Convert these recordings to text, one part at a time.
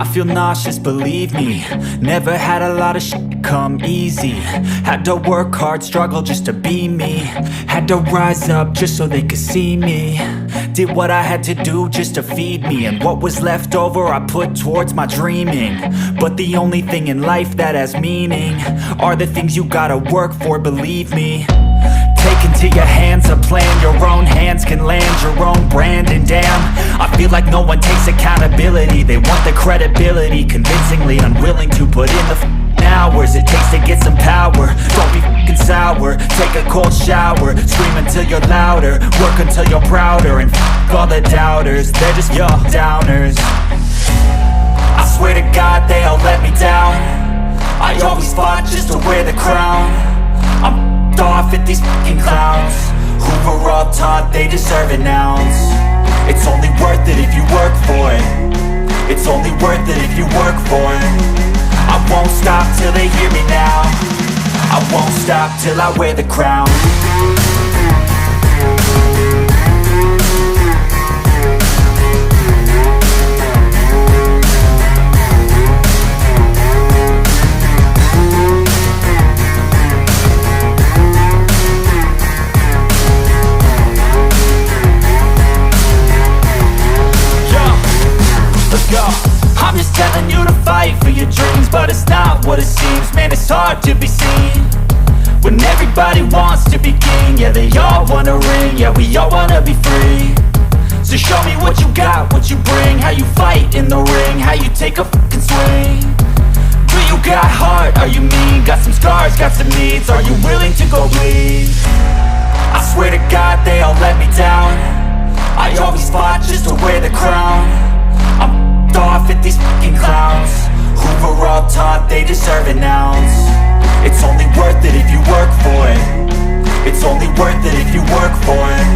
I feel nauseous, believe me. Never had a lot of shit come easy. Had to work hard, struggle just to be me. Had to rise up just so they could see me. Did what I had to do just to feed me, and what was left over I put towards my dreaming. But the only thing in life that has meaning are the things you gotta work for, believe me. Take into your hands a plan, your own hands can land your own brand. And damn, I feel like no one takes accountability. They want the credibility, convincingly unwilling to put in the hours it takes to get some power. Don't be f***ing sour, take a cold shower. Scream until you're louder, work until you're prouder. And f*** all the doubters, they're just your downers. I swear to God they all let me down. I always fought just to wear the crown. I'm off at these fucking clowns who were all taught they deserve an ounce. It's only worth it if you work for it. It's only worth it if you work for it. I won't stop till they hear me now. I won't stop till I wear the crown. I'm just telling you to fight for your dreams, but it's not what it seems. Man, it's hard to be seen when everybody wants to be king. Yeah, they all wanna ring, yeah, we all wanna be free. So show me what you got, what you bring, how you fight in the ring, how you take a fucking swing. Do you got heart, are you mean? Got some scars, got some needs, are you willing to go bleed? I swear to God they all let me down. I always fought just to wear the crown. I'm off at these fucking clowns who were all taught they deserve an ounce. It's only worth it if you work for it. It's only worth it if you work for it.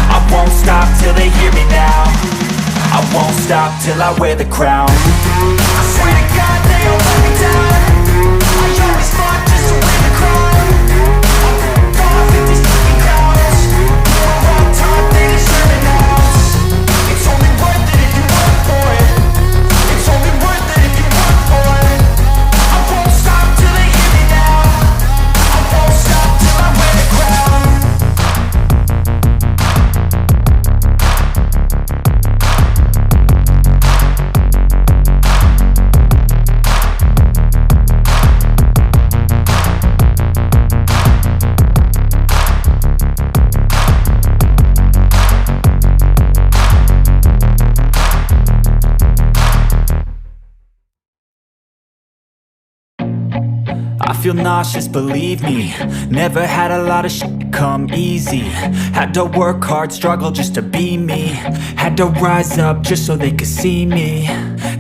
I won't stop till they hear me now. I won't stop till I wear the crown. I swear to God they all let me down. I always fought just to wear the crown. I'm off at these fucking clowns who were all taught they deserve an ounce. It's only worth it if you work for it. It's only worth it if you work for it. I won't stop till they hear me now. I won't stop till I wear the crown. I feel nauseous, believe me. Never had a lot of shit come easy. Had to work hard, struggle just to be me. Had to rise up just so they could see me.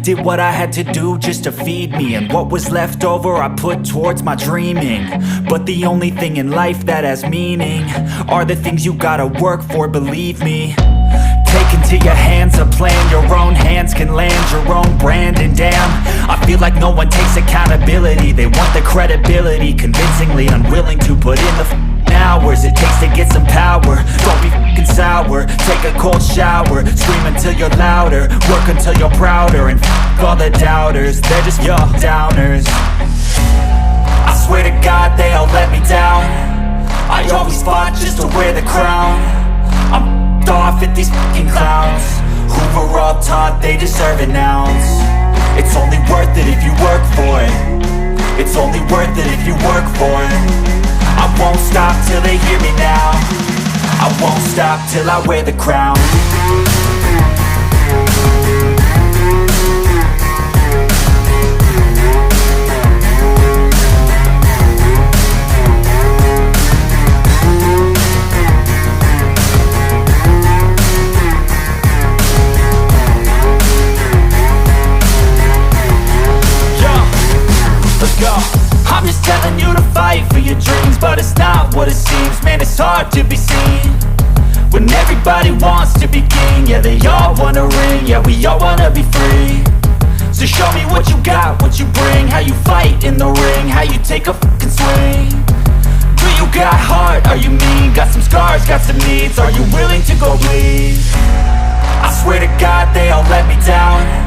Did what I had to do just to feed me, and what was left over I put towards my dreaming. But the only thing in life that has meaning are the things you gotta work for, believe me. Take into your hands a plan, your own hands can land your own brand. And damn, I feel like no one takes accountability. They want the credibility, convincingly unwilling to put in the hours it takes to get some power. Don't be f***ing sour, take a cold shower. Scream until you're louder, work until you're prouder. And f*** all the doubters, they're just your downers. I swear to God they all let me down. I always fought just to wear the crown. I'm off at these fucking clowns who were all taught they deserve an ounce. It's only worth it if you work for it. It's only worth it if you work for it. I won't stop till they hear me now. I won't stop till I wear the crown. I'm just telling you to fight for your dreams, but it's not what it seems. Man, it's hard to be seen when everybody wants to be king. Yeah, they all wanna ring, yeah, we all wanna be free. So show me what you got, what you bring, how you fight in the ring, how you take a fucking swing. Do you got heart, are you mean? Got some scars, got some needs, are you willing to go bleed? I swear to God they all let me down.